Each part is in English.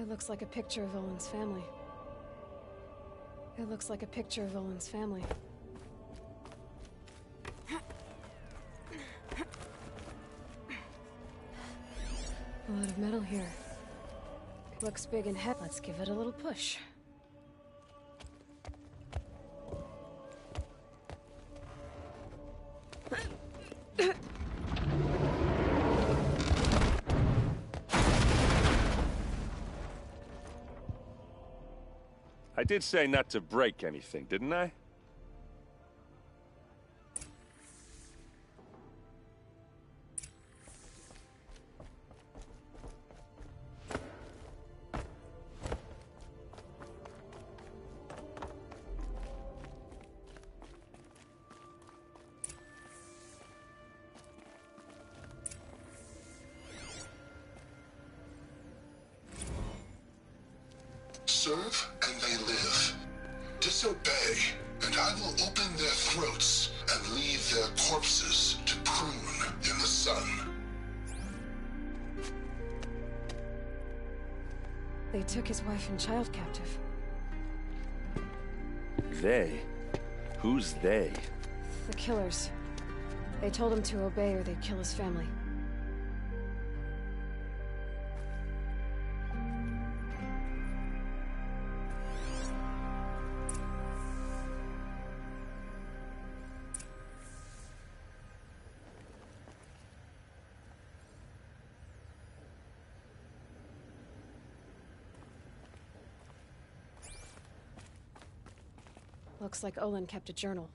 It looks like a picture of Olin's family. It looks like a picture of Olin's family. A lot of metal here. Looks big and heavy. Let's give it a little push. I did say not to break anything, didn't I? Serve and they live. Disobey, and I will open their throats and leave their corpses to prune in the sun. They took his wife and child captive. They? Who's they? The killers. They told him to obey or they'd kill his family. Looks like Olin kept a journal.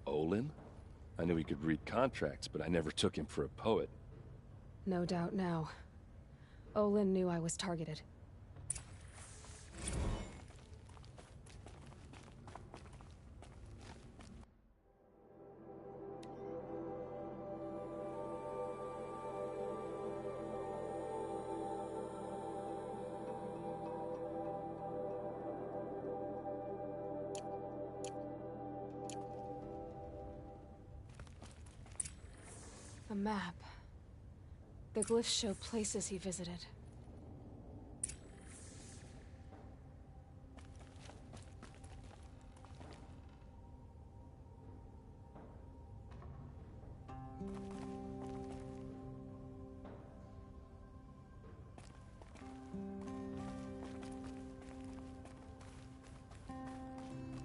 Olin? I knew he could read contracts, but I never took him for a poet. No doubt now. Olin knew I was targeted. A map. The glyphs show places he visited.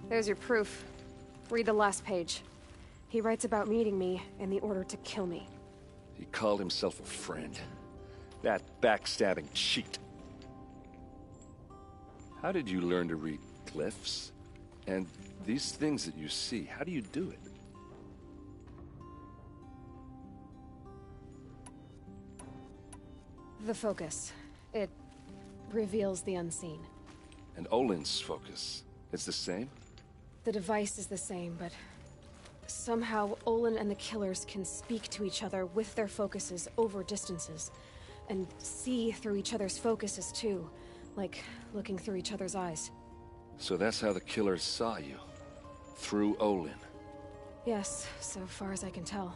There's your proof. Read the last page. He writes about meeting me in the order to kill me. He called himself a friend. That backstabbing cheat. How did you learn to read glyphs? And these things that you see, how do you do it? The focus. It reveals the unseen. And Olin's focus, it's the same? The device is the same, but somehow Olin and the killers can speak to each other with their focuses over distances, and see through each other's focuses too, like looking through each other's eyes. So that's how the killers saw you? Through Olin? Yes, so far as I can tell.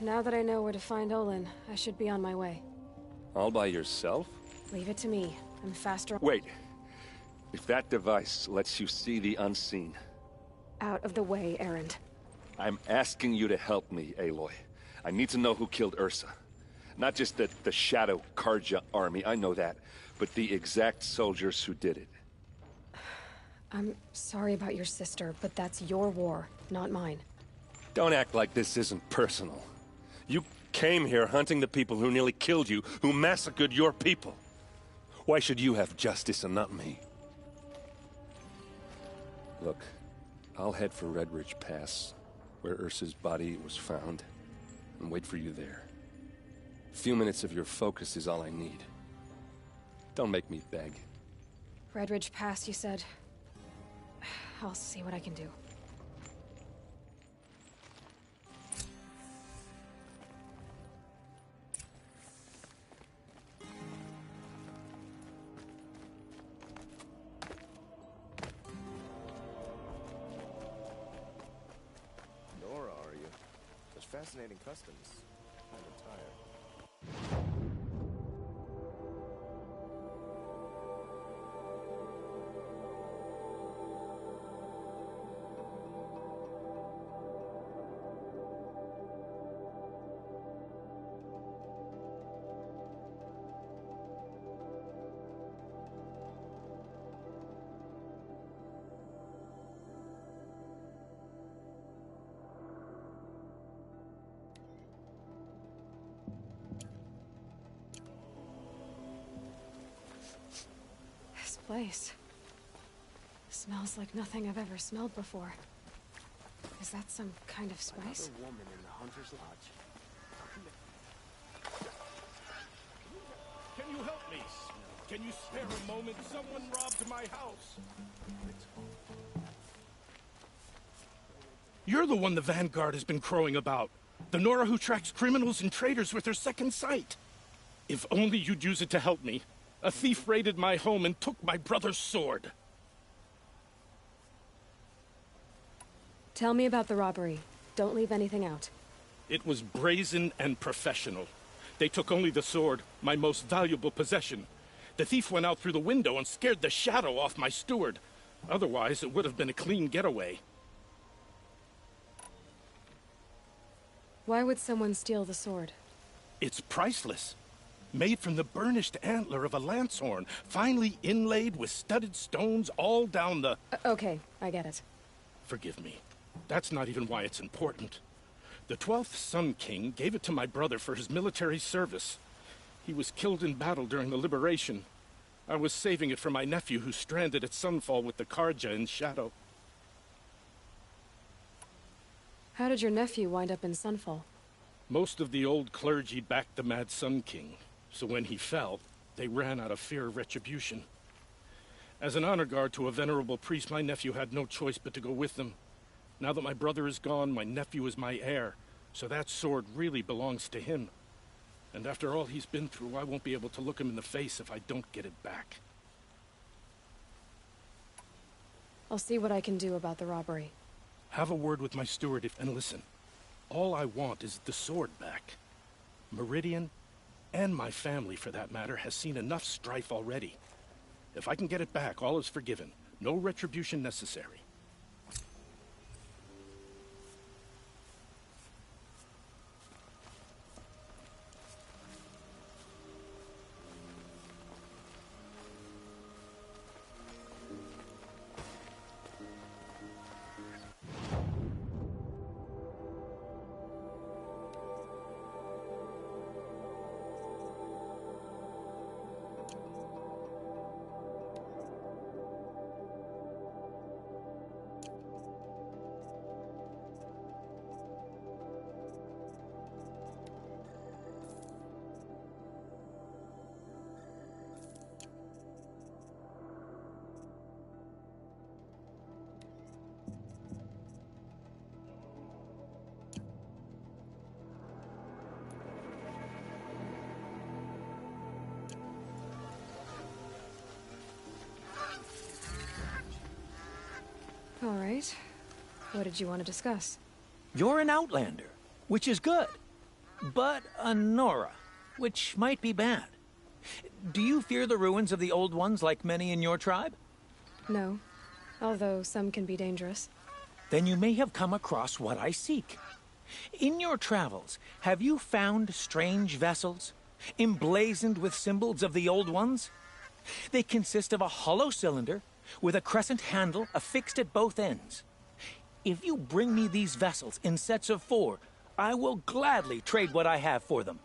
Now that I know where to find Olin, I should be on my way. All by yourself? Leave it to me. I'm faster. Wait. If that device lets you see the unseen... Out of the way, Erend. I'm asking you to help me, Aloy. I need to know who killed Ursa. Not just the Shadow Karja army, I know that, but the exact soldiers who did it. I'm sorry about your sister, but that's your war, not mine. Don't act like this isn't personal. You came here hunting the people who nearly killed you, who massacred your people. Why should you have justice and not me? Look, I'll head for Red Ridge Pass, where Ursa's body was found, and wait for you there. A few minutes of your focus is all I need. Don't make me beg. Red Ridge Pass, you said? I'll see what I can do. Fascinating customs. I'm tired. place. Smells like nothing I've ever smelled before. Is that some kind of spice? Another woman in the Hunter's Lodge. Can you help me? Can you spare a moment? Someone robbed my house. You're the one the Vanguard has been crowing about. The Nora who tracks criminals and traitors with her second sight. If only you'd use it to help me. A thief raided my home and took my brother's sword. Tell me about the robbery. Don't leave anything out. It was brazen and professional. They took only the sword, my most valuable possession. The thief went out through the window and scared the shadow off my steward. Otherwise, it would have been a clean getaway. Why would someone steal the sword? It's priceless. Made from the burnished antler of a lancehorn, finely inlaid with studded stones all down the... Okay, I get it. Forgive me. That's not even why it's important. The 12th Sun King gave it to my brother for his military service. He was killed in battle during the Liberation. I was saving it for my nephew who's stranded at Sunfall with the Karja in Shadow. How did your nephew wind up in Sunfall? Most of the old clergy backed the Mad Sun King, so when he fell, they ran out of fear of retribution. As an honor guard to a venerable priest, my nephew had no choice but to go with them. Now that my brother is gone, my nephew is my heir, so that sword really belongs to him. And after all he's been through, I won't be able to look him in the face if I don't get it back. I'll see what I can do about the robbery. Have a word with my steward and listen. All I want is the sword back. Meridian, and my family for that matter, has seen enough strife already. If I can get it back, all is forgiven. No retribution necessary. All right. What did you want to discuss? You're an outlander, which is good. But a Nora, which might be bad. Do you fear the ruins of the old ones like many in your tribe? No. Although some can be dangerous. Then you may have come across what I seek. In your travels, have you found strange vessels, emblazoned with symbols of the old ones? They consist of a hollow cylinder with a crescent handle affixed at both ends. If you bring me these vessels in sets of 4, I will gladly trade what I have for them.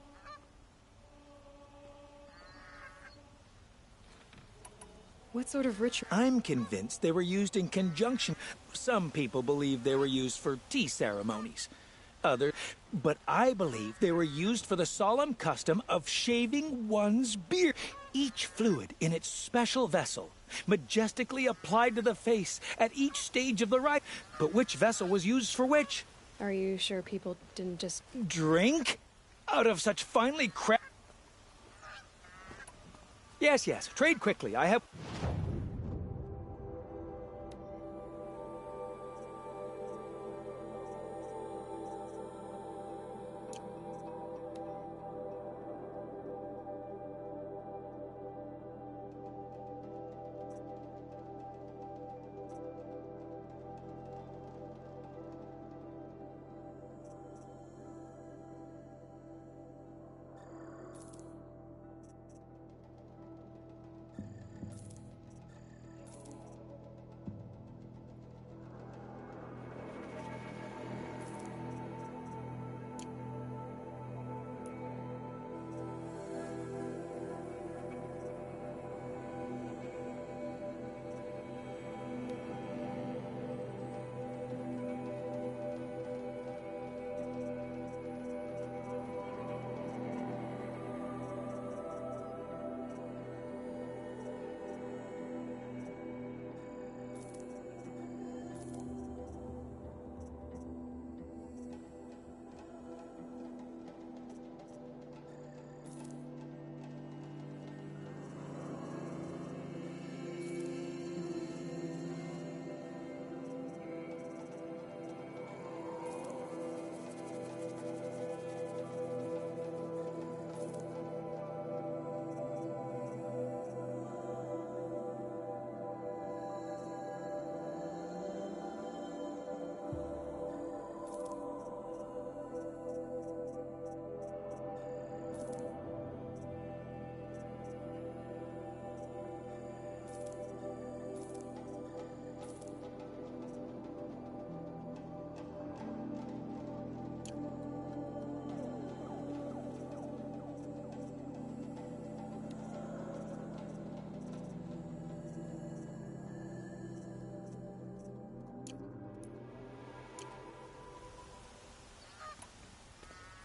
What sort of ritual? I'm convinced they were used in conjunction. Some people believe they were used for tea ceremonies. But I believe they were used for the solemn custom of shaving one's beard. Each fluid in its special vessel, majestically applied to the face at each stage of the rite. But which vessel was used for which? Are you sure people didn't just... Drink? Out of such finely crafted... Yes, trade quickly. I have...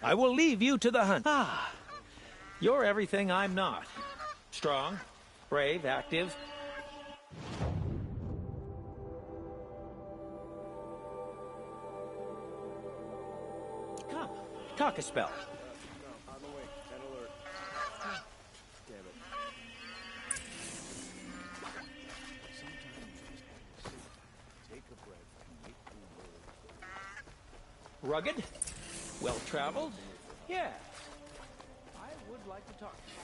I will leave you to the hunt. Ah, you're everything I'm not. Strong, brave, active. Come, talk a spell. Rugged? Well-traveled? Yes. I would like to talk to you.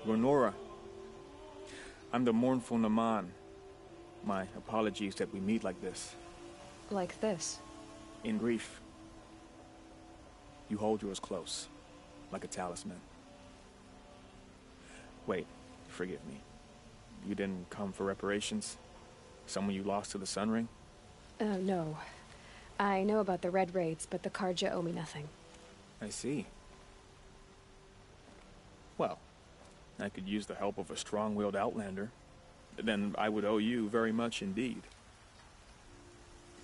Byronator, I'm the mournful Naman. My apologies that we meet like this. Like this? In grief. You hold yours close, like a talisman. Wait, forgive me. You didn't come for reparations? Someone you lost to the Sun Ring? No. I know about the Red Raids, but the Karja owe me nothing. I see. Well, I could use the help of a strong-willed outlander. Then I would owe you very much indeed.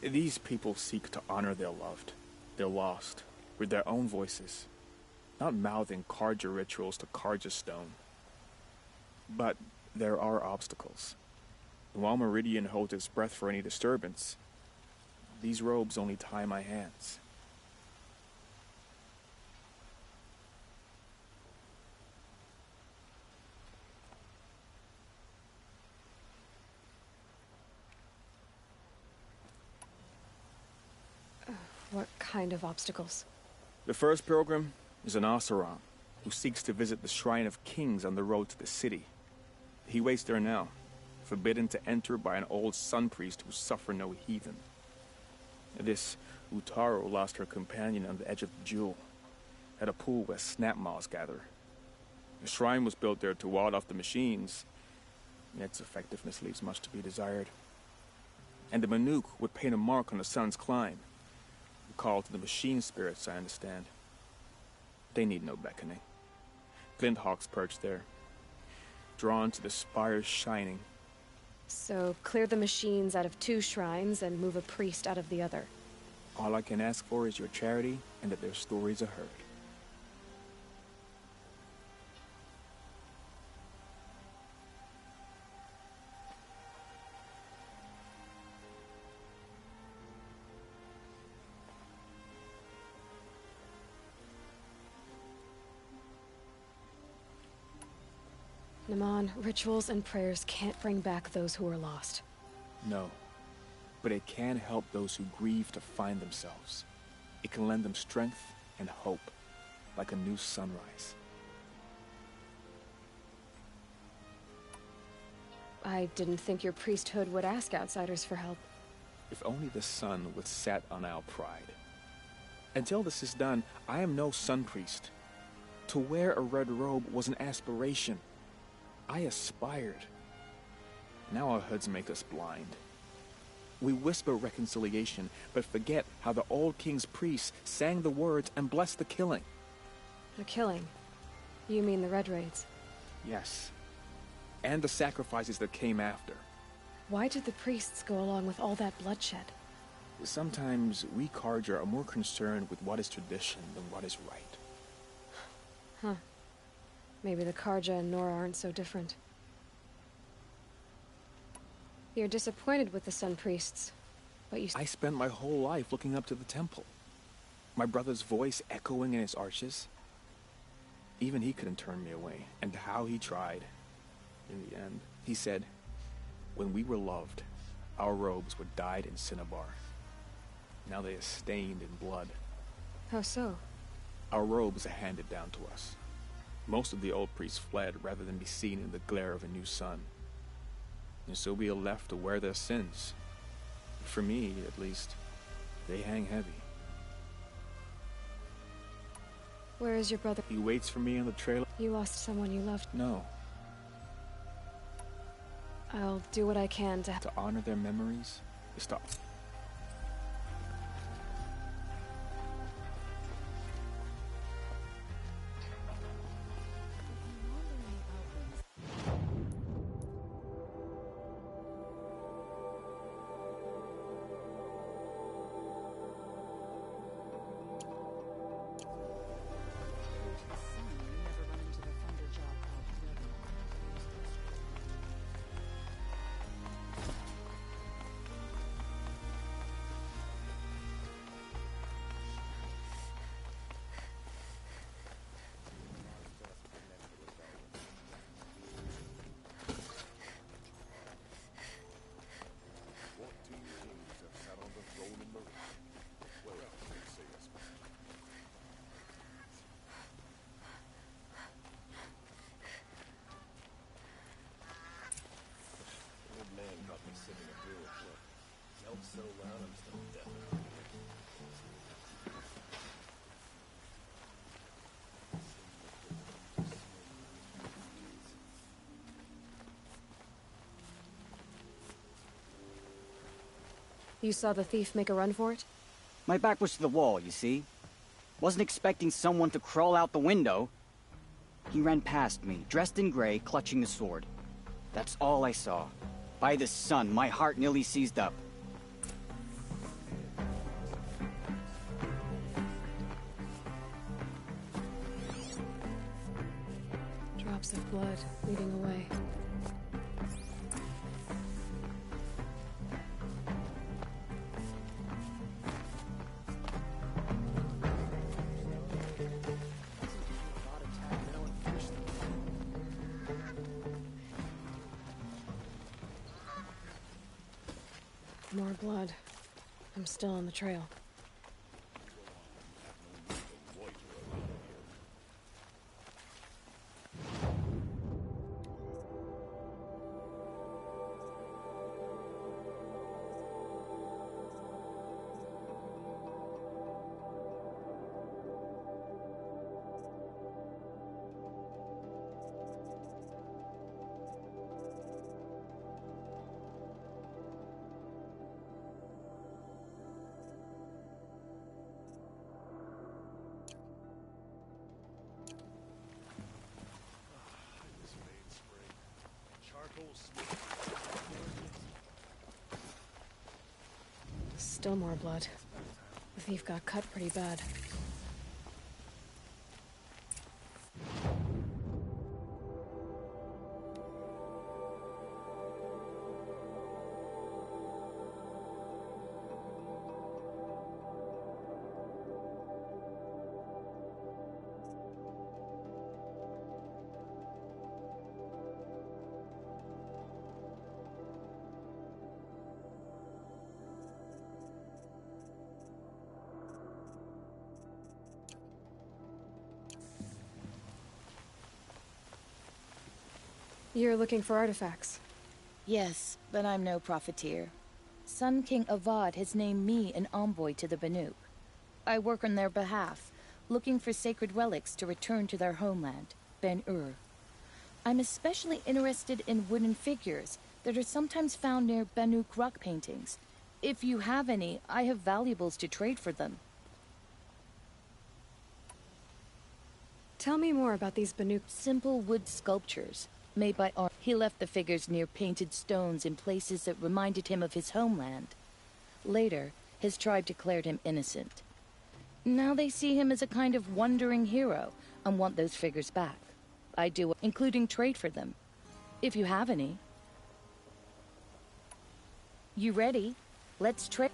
These people seek to honor their loved, their lost, with their own voices, not mouthing Karja rituals to Karja stone. But there are obstacles. While Meridian holds its breath for any disturbance, these robes only tie my hands. What kind of obstacles? The first pilgrim is an Oseram, who seeks to visit the Shrine of Kings on the road to the city. He waits there now, forbidden to enter by an old sun priest who suffer no heathen. This Utaro lost her companion on the edge of the jewel, at a pool where snap moths gather. The shrine was built there to ward off the machines, and its effectiveness leaves much to be desired. And the Manuk would paint a mark on the sun's climb, a call to the machine spirits, I understand. They need no beckoning. Glint hawks perch there, drawn to the spire's shining. So, clear the machines out of 2 shrines and move a priest out of the other. All I can ask for is your charity and that their stories are heard. Naman, rituals and prayers can't bring back those who are lost. No, but it can help those who grieve to find themselves. It can lend them strength and hope, like a new sunrise. I didn't think your priesthood would ask outsiders for help. If only the sun would set on our pride. Until this is done, I am no sun priest. To wear a red robe was an aspiration. I aspired. Now our hoods make us blind. We whisper reconciliation, but forget how the old king's priests sang the words and blessed the killing. The killing? You mean the Red Raids? Yes. And the sacrifices that came after. Why did the priests go along with all that bloodshed? Sometimes we Carja are more concerned with what is tradition than what is right. Huh. Maybe the Carja and Nora aren't so different. You're disappointed with the Sun Priests, but you... I spent my whole life looking up to the temple. My brother's voice echoing in its arches. Even he couldn't turn me away, and how he tried. In the end, he said, when we were loved, our robes were dyed in cinnabar. Now they are stained in blood. How so? Our robes are handed down to us. Most of the old priests fled rather than be seen in the glare of a new sun. And so we are left to wear their sins. For me, at least, they hang heavy. Where is your brother? He waits for me on the trail. You lost someone you loved. No. I'll do what I can to... To honor their memories is to... You saw the thief make a run for it? My back was to the wall, you see. Wasn't expecting someone to crawl out the window. He ran past me, dressed in gray, clutching the sword. That's all I saw. By the sun, my heart nearly seized up. Drops of blood leading away. More blood. I'm still on the trail. Still more blood. The thief got cut pretty bad. You're looking for artifacts. Yes, but I'm no profiteer. Sun King Avad has named me an envoy to the Banuk. I work on their behalf, looking for sacred relics to return to their homeland, Ben-Ur. I'm especially interested in wooden figures that are sometimes found near Banuk rock paintings. If you have any, I have valuables to trade for them. Tell me more about these Banuk. Simple wood sculptures, made by art. He left the figures near painted stones in places that reminded him of his homeland. Later, his tribe declared him innocent. Now they see him as a kind of wandering hero and want those figures back. I do, including trade for them, if you have any. You ready? Let's trade.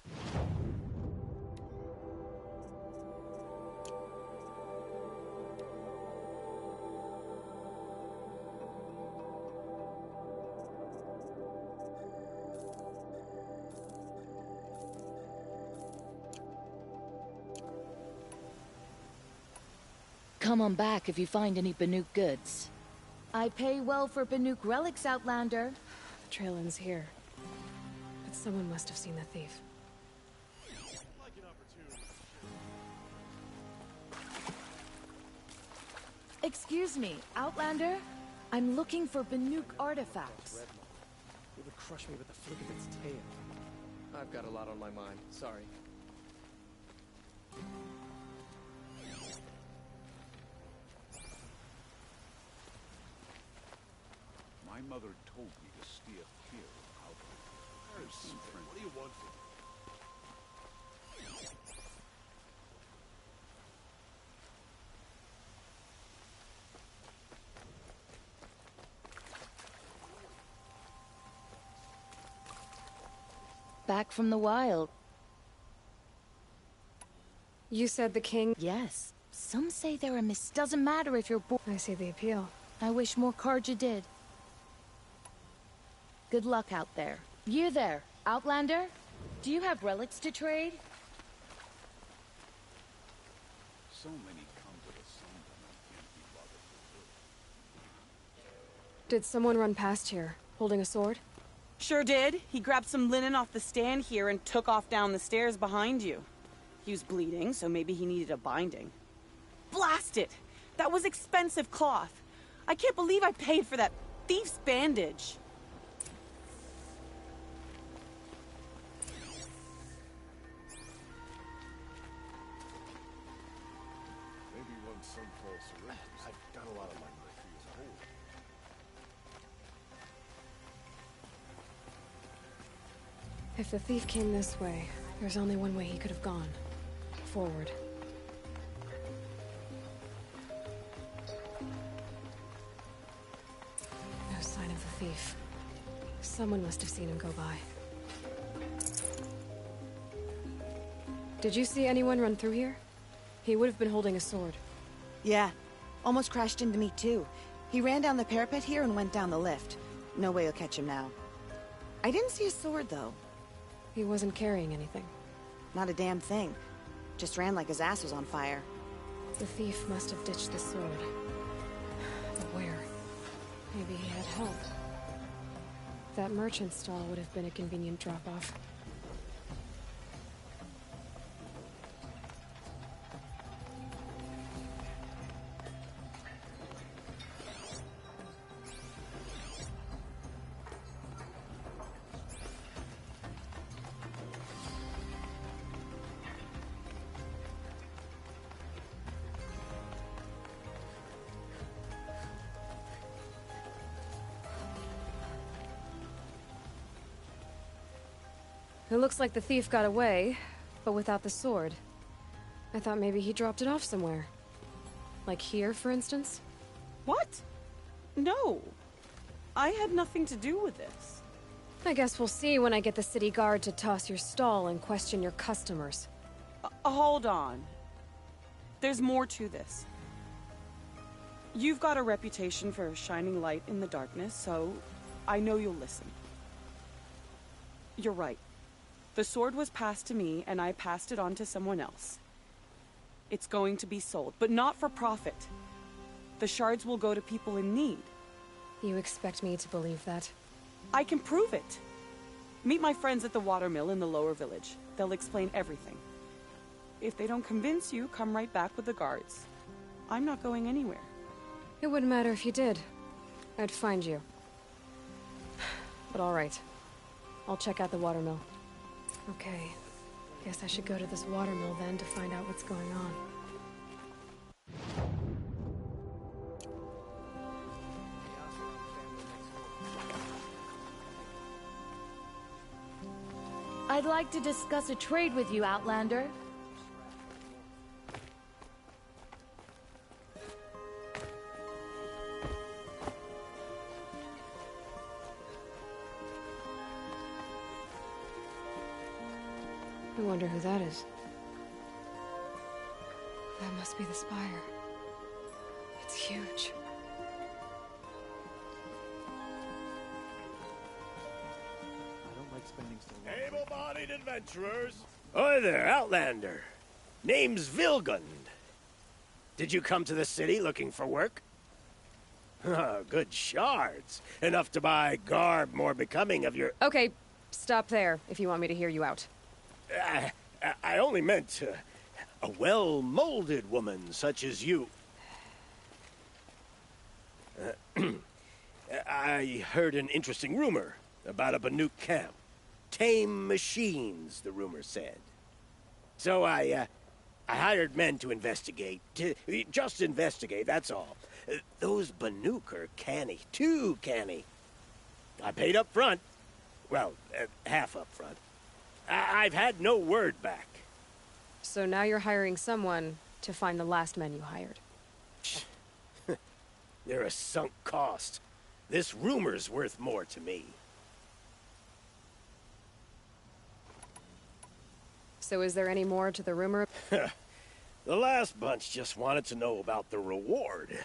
Come on back if you find any Banuk goods. I pay well for Banuk relics, Outlander. The trail ends here. But someone must have seen the thief. Excuse me, Outlander? I'm looking for Banuk artifacts. It would crush me with the flick of its tail. I've got a lot on my mind. Sorry. My mother told me to steer clear of Outlander. What do you want from me? Back from the wild. You said the king? Yes. Some say they're a doesn't matter if you're born. I see the appeal. I wish more Karja did. Good luck out there. You there, Outlander? Do you have relics to trade? So many come to the sun and I can't be bothered with Did someone run past here, holding a sword? Sure did. He grabbed some linen off the stand here and took off down the stairs behind you. He was bleeding, so maybe he needed a binding. Blast it! That was expensive cloth. I can't believe I paid for that thief's bandage. Maybe once sun falls surrenders. I've got a lot of money to feel whole. If the thief came this way, there's only one way he could have gone. Forward. No sign of the thief. Someone must have seen him go by. Did you see anyone run through here? He would have been holding a sword. Yeah. Almost crashed into me, too. He ran down the parapet here and went down the lift. No way you'll catch him now. I didn't see a sword, though. He wasn't carrying anything. Not a damn thing. Just ran like his ass was on fire. The thief must have ditched the sword. But where? Maybe he had help. That merchant stall would have been a convenient drop-off. It looks like the thief got away, but without the sword. I thought maybe he dropped it off somewhere. Like here, for instance? What? No. I had nothing to do with this. I guess we'll see when I get the city guard to toss your stall and question your customers. Hold on. There's more to this. You've got a reputation for shining light in the darkness, so I know you'll listen. You're right. The sword was passed to me, and I passed it on to someone else. It's going to be sold, but not for profit. The shards will go to people in need. You expect me to believe that? I can prove it. Meet my friends at the watermill in the lower village. They'll explain everything. If they don't convince you, come right back with the guards. I'm not going anywhere. It wouldn't matter if you did. I'd find you. But all right. I'll check out the watermill. Okay. Guess I should go to this watermill then to find out what's going on. I'd like to discuss a trade with you, Outlander. I wonder who that is. That must be the spire. It's huge. Able-bodied adventurers! Hi there, Outlander. Name's Vilgund. Did you come to the city looking for work? Good shards. Enough to buy garb more becoming of your... Okay, stop there if you want me to hear you out. I only meant a well-molded woman such as you. I heard an interesting rumor about a Banuk camp. Tame machines, the rumor said. So I hired men to investigate. Just investigate, that's all. Those Banuk are canny, too canny. I paid up front. Well, half up front. I've had no word back. So now you're hiring someone to find the last men you hired. They're a sunk cost. This rumor's worth more to me. So is there any more to the rumor? The last bunch just wanted to know about the reward.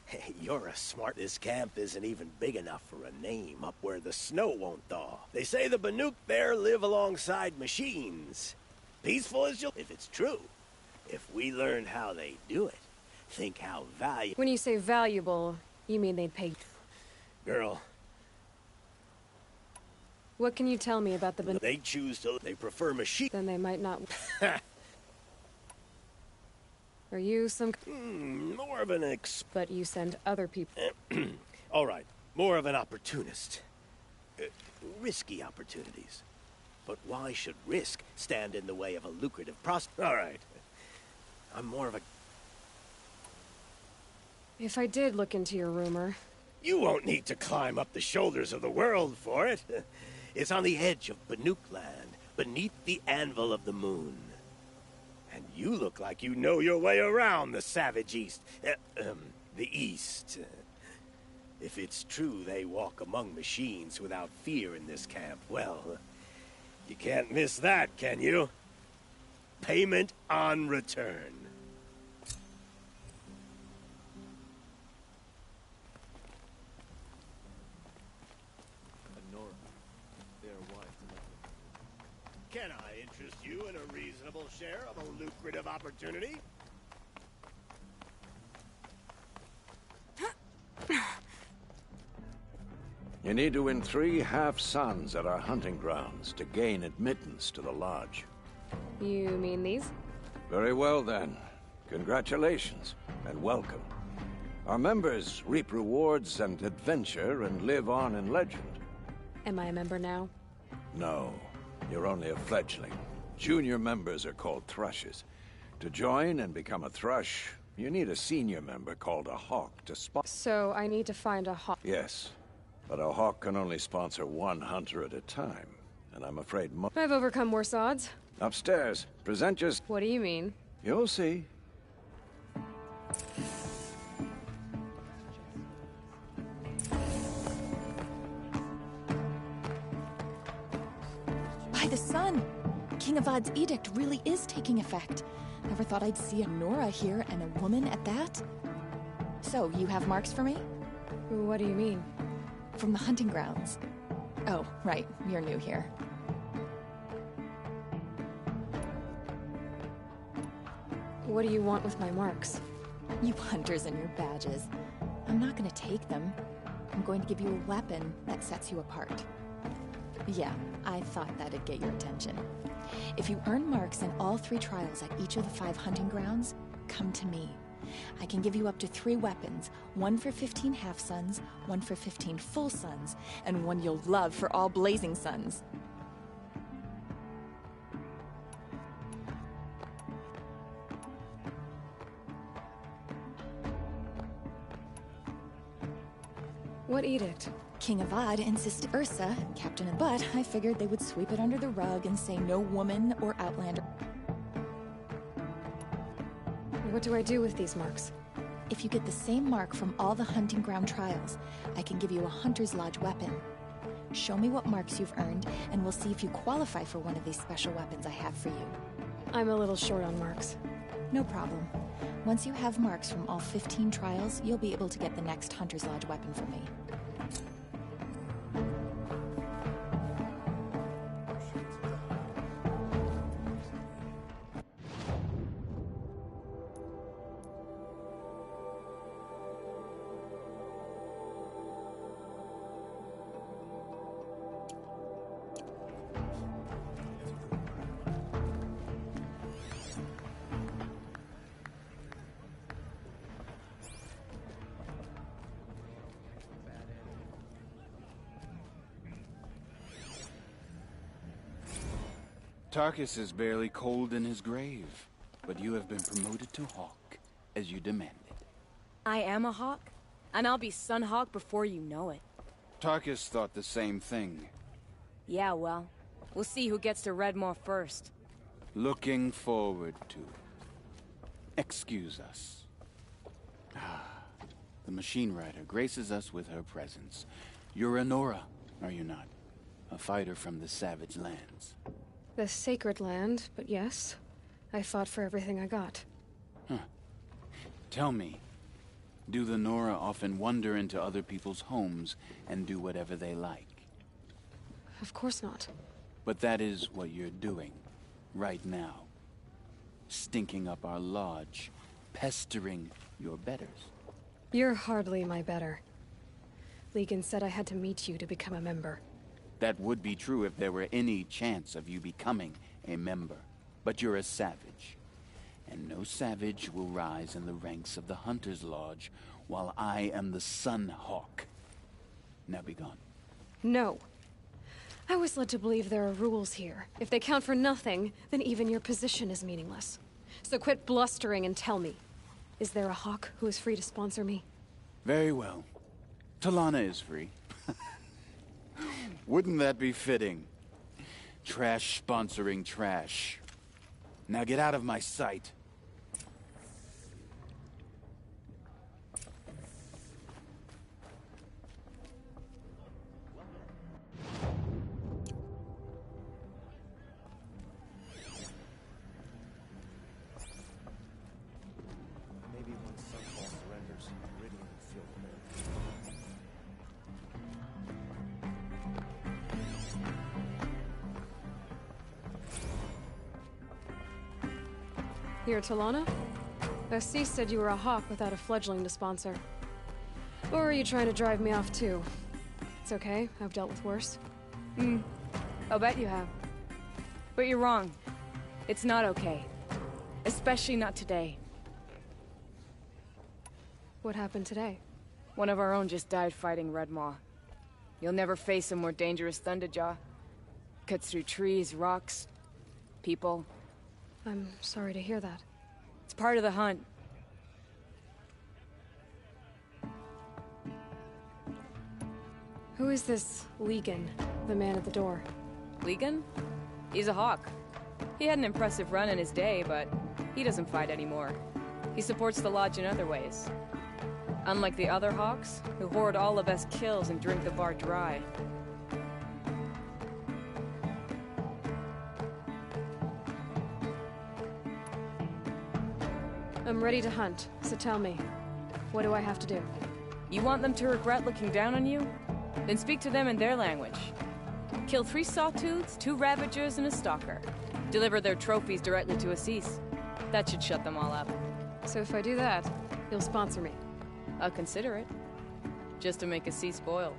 Hey, you're a smart. This camp isn't even big enough for a name up where the snow won't thaw. They say the Banuk there live alongside machines. Peaceful as you'll... If it's true. If we learned how they do it, think how valuable... When you say valuable, you mean they'd pay... Girl. What can you tell me about the... They choose to... They prefer machine... Then they might not... Are you some... more of an But you send other people... All right. More of an opportunist. Risky opportunities. But why should risk stand in the way of a lucrative prospect? All right. I'm more of a... If I did look into your rumor... You won't need to climb up the shoulders of the world for it. It's on the edge of Banuk land, beneath the anvil of the moon. And you look like you know your way around the savage east. The east. If it's true they walk among machines without fear in this camp, well, you can't miss that, can you? Payment on return. Can I interest you in a reasonable share of a lucrative opportunity? You need to win 3 half-suns at our hunting grounds to gain admittance to the lodge. You mean these? Very well, then. Congratulations, and welcome. Our members reap rewards and adventure and live on in legend. Am I a member now? No. You're only a fledgling. Junior members are called thrushes. To join and become a thrush, you need a senior member called a hawk to sponsor. So I need to find a hawk. Yes, but a hawk can only sponsor 1 hunter at a time, and I'm afraid I've overcome worse odds. Upstairs, present your... What do you mean? You'll see. By the sun! King Avad's edict really is taking effect. Never thought I'd see a Nora here, and a woman at that. So, you have marks for me? What do you mean? From the hunting grounds. Oh, right. You're new here. What do you want with my marks? You hunters and your badges. I'm not gonna take them. I'm going to give you a weapon that sets you apart. Yeah, I thought that'd get your attention. If you earn marks in all 3 trials at each of the 5 hunting grounds, come to me. I can give you up to 3 weapons, 1 for 15 half-suns, 1 for 15 full suns, and 1 you'll love for all blazing suns. What edict? King Avad insisted Ursa, Captain of Butt, I figured they would sweep it under the rug and say no woman or outlander. What do I do with these marks? If you get the same mark from all the hunting ground trials, I can give you a Hunter's Lodge weapon. Show me what marks you've earned, and we'll see if you qualify for one of these special weapons I have for you. I'm a little short on marks. No problem. Once you have marks from all 15 trials, you'll be able to get the next Hunter's Lodge weapon from me. Tarkus is barely cold in his grave, but you have been promoted to Hawk, as you demanded. I am a Hawk, and I'll be Sun Hawk before you know it. Tarkus thought the same thing. Yeah, well, we'll see who gets to Redmore first. Looking forward to it. Excuse us. The Machine Rider graces us with her presence. You're a Nora, are you not? A fighter from the Savage Lands. The Sacred Land, but yes. I fought for everything I got. Huh. Tell me, do the Nora often wander into other people's homes and do whatever they like? Of course not. But that is what you're doing, right now. Stinking up our lodge, pestering your betters. You're hardly my better. Legan said I had to meet you to become a member. That would be true if there were any chance of you becoming a member. But you're a savage. And no savage will rise in the ranks of the Hunter's Lodge while I am the Sun Hawk. Now be gone. No. I was led to believe there are rules here. If they count for nothing, then even your position is meaningless. So quit blustering and tell me. Is there a Hawk who is free to sponsor me? Very well. Talana is free. Wouldn't that be fitting? Trash sponsoring trash. Now get out of my sight. Maybe when Sunfall surrenders, Meridian will feel the pain. You're Talana? Assis said you were a Hawk without a fledgling to sponsor. Or are you trying to drive me off too? It's okay, I've dealt with worse. I'll bet you have. But you're wrong. It's not okay. Especially not today. What happened today? One of our own just died fighting Redmaw. You'll never face a more dangerous Thunderjaw. Cuts through trees, rocks, people. I'm sorry to hear that. It's part of the hunt. Who is this Legan, the man at the door? Legan? He's a Hawk. He had an impressive run in his day, but he doesn't fight anymore. He supports the Lodge in other ways. Unlike the other Hawks, who hoard all the best kills and drink the bar dry. I'm ready to hunt, so tell me, what do I have to do? You want them to regret looking down on you? Then speak to them in their language. Kill 3 Sawtooths, 2 Ravagers, and a Stalker. Deliver their trophies directly to Assis. That should shut them all up. So if I do that, you'll sponsor me? I'll consider it. Just to make Assis boil.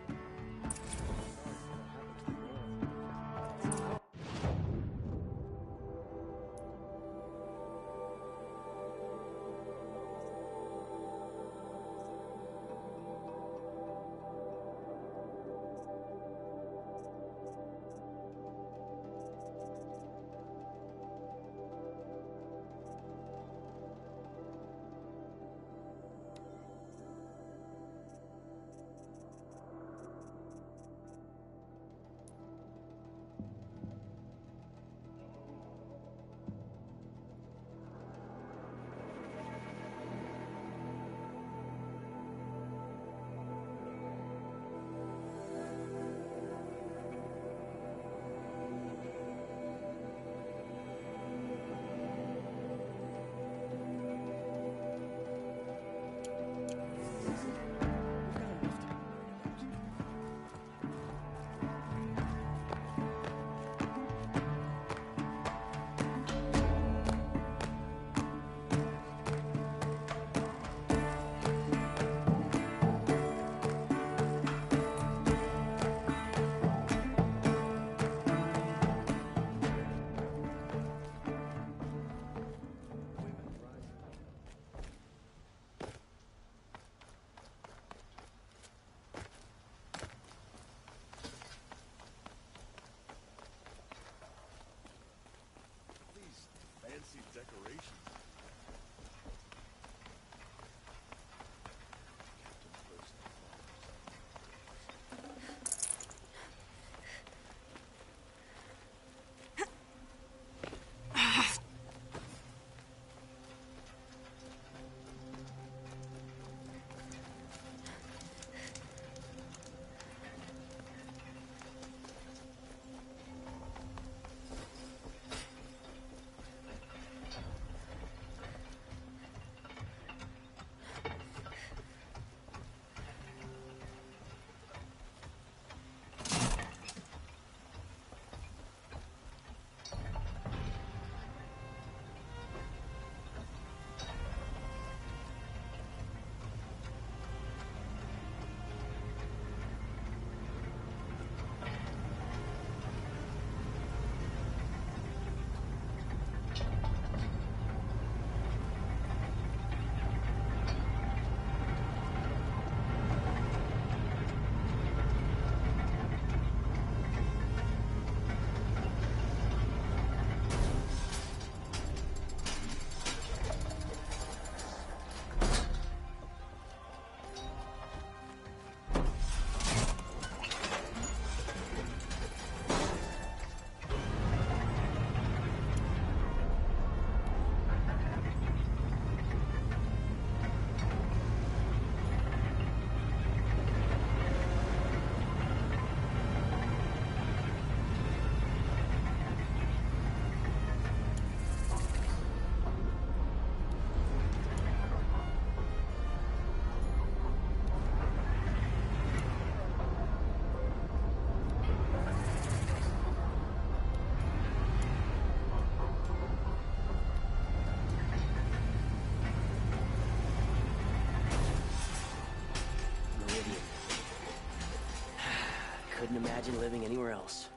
Couldn't imagine living anywhere else.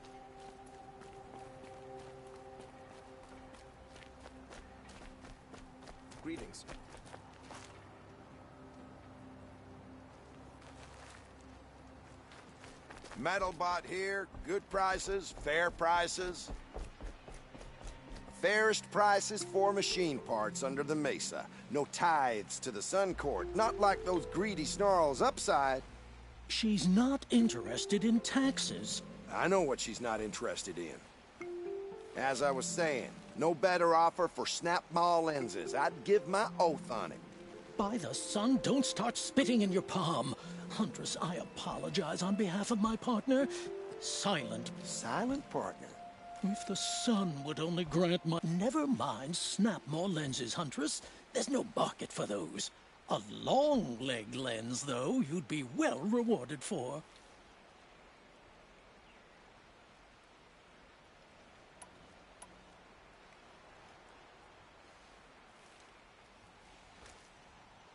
Greetings. Metalbot here. Good prices, fair prices. Fairest prices for machine parts under the mesa. No tithes to the Sun Court. Not like those greedy snarls upside. She's not interested in taxes. I know what she's not interested in. As I was saying, no better offer for snap-maw lenses. I'd give my oath on it. By the sun, don't start spitting in your palm. Huntress, I apologize on behalf of my partner. Silent. Silent partner? If the sun would only grant my... Never mind snap-maw lenses, Huntress. There's no market for those. A long-leg lens, though, you'd be well rewarded for.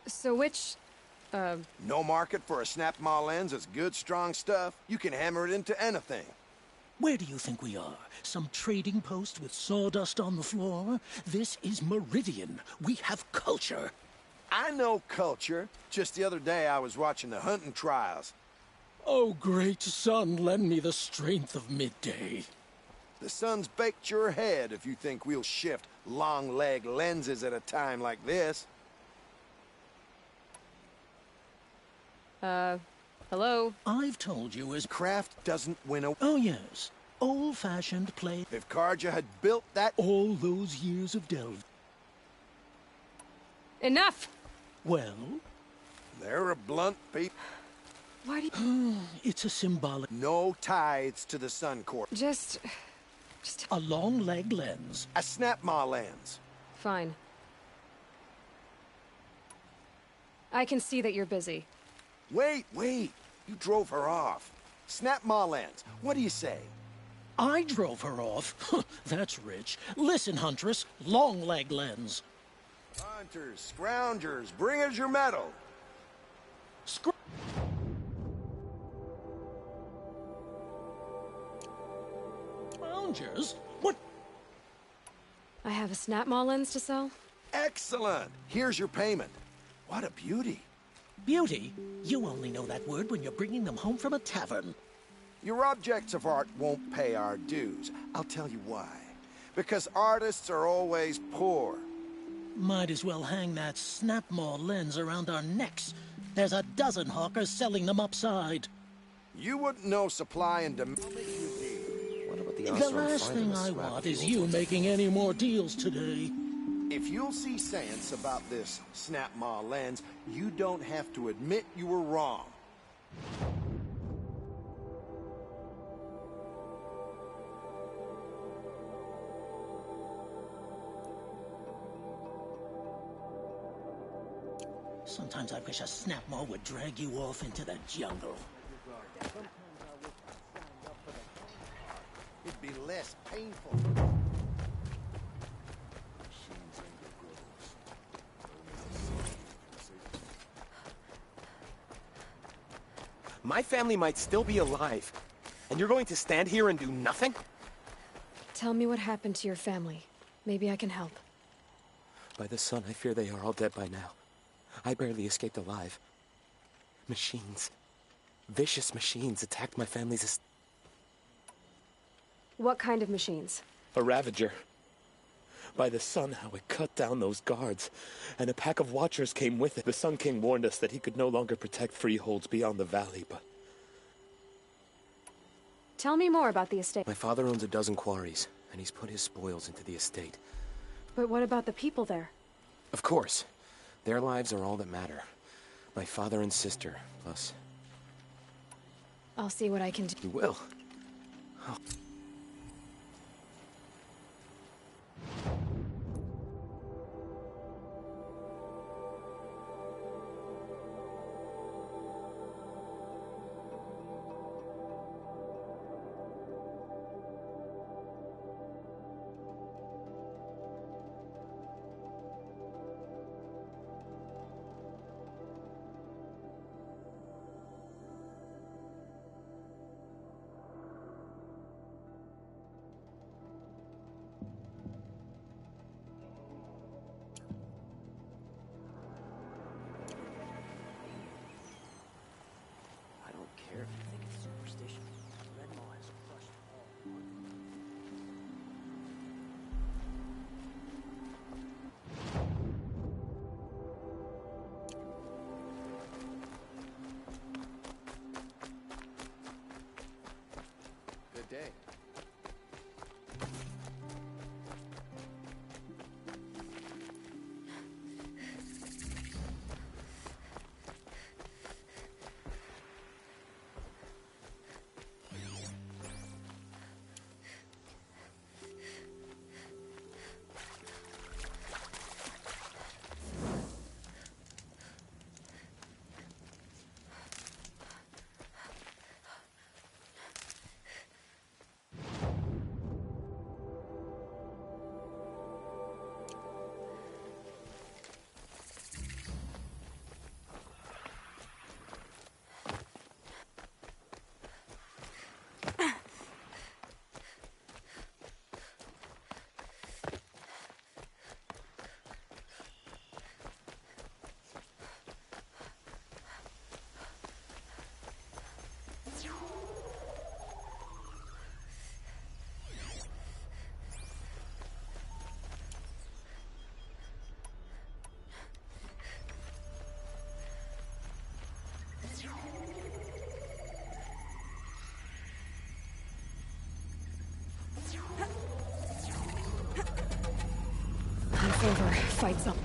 So which, No market for a snap-maw lens is good, strong stuff. You can hammer it into anything. Where do you think we are? Some trading post with sawdust on the floor? This is Meridian. We have culture. I know culture. Just the other day I was watching the hunting trials. Oh, great sun, lend me the strength of midday. The sun's baked your head if you think we'll shift long-leg lenses at a time like this. Hello? I've told you as craft doesn't win a... Oh, yes. Old-fashioned play. If Karja had built that... All those years of delve. Enough! Well? They're a blunt people. Why do you... It's a symbolic... No tithes to the Sun Court. Just... A long-leg lens. A snap-maw lens. Fine. I can see that you're busy. Wait. You drove her off. Snap-maw lens. What do you say? I drove her off? That's rich. Listen, Huntress. Long-leg lens. Hunters, scroungers, bring us your metal. Scroungers? What? I have a snap-maw lens to sell? Excellent. Here's your payment. What a beauty. Beauty? You only know that word when you're bringing them home from a tavern. Your objects of art won't pay our dues. I'll tell you why. Because artists are always poor. Might as well hang that snap-maw lens around our necks. There's a dozen hawkers selling them upside. You wouldn't know supply and demand. What about The last thing I want is you making any more deals today. If you'll see sense about this snap-maw lens, you don't have to admit you were wrong. Sometimes I wish a snap-maw would drag you off into the jungle. It'd be less painful. My family might still be alive, and you're going to stand here and do nothing? Tell me what happened to your family. Maybe I can help. By the sun, I fear they are all dead by now. I barely escaped alive. Machines. Vicious machines attacked my family's What kind of machines? A Ravager. By the sun, how it cut down those guards. And a pack of watchers came with it. The Sun King warned us that he could no longer protect freeholds beyond the valley, but... Tell me more about the estate. My father owns a dozen quarries, and he's put his spoils into the estate. But what about the people there? Of course. Their lives are all that matter. My father and sister, plus... I'll see what I can do. You will. Oh. fight some.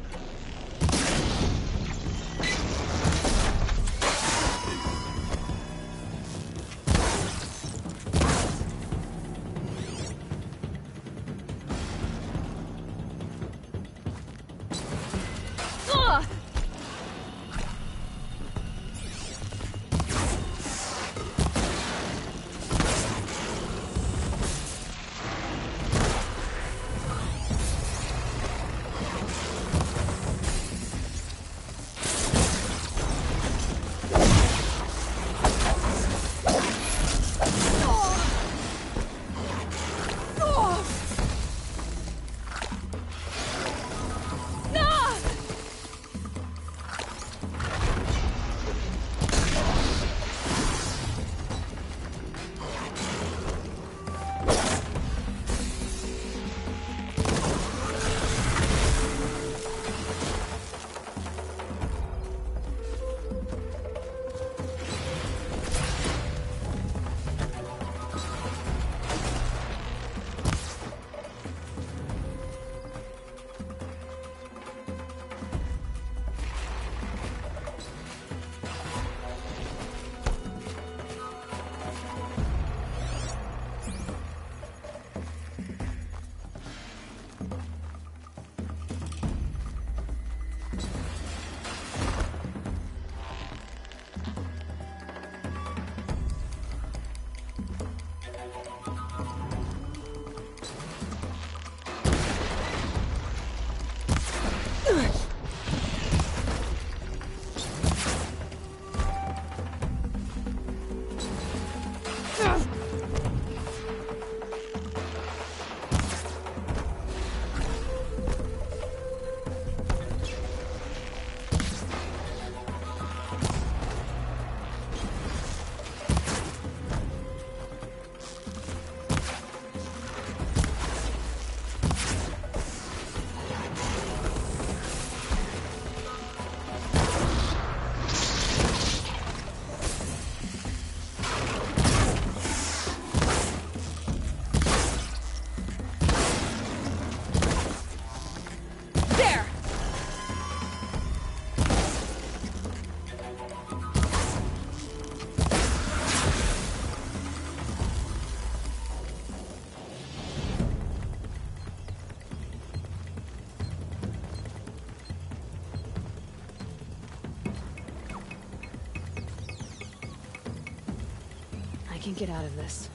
I can get out of this.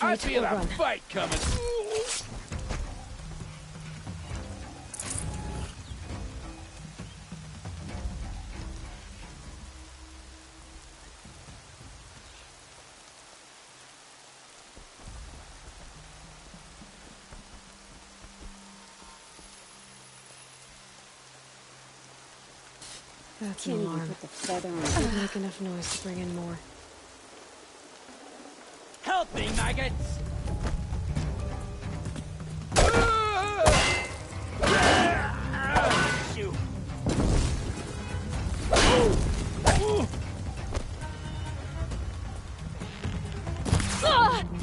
fight feel or a run. fight coming. That's Can't an even alarm. put the feather on. Should make enough noise to bring in more. Help me, maggots! You.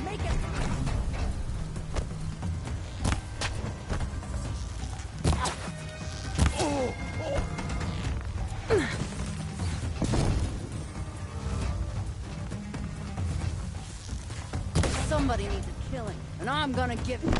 Make it. Somebody needs a killing, and I'm gonna give it.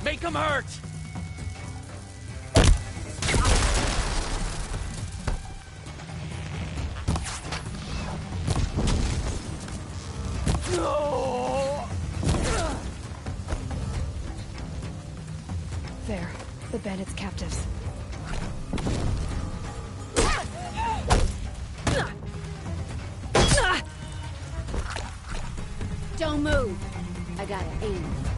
Make him hurt! There. The bandits' captives. Don't move. I gotta aim.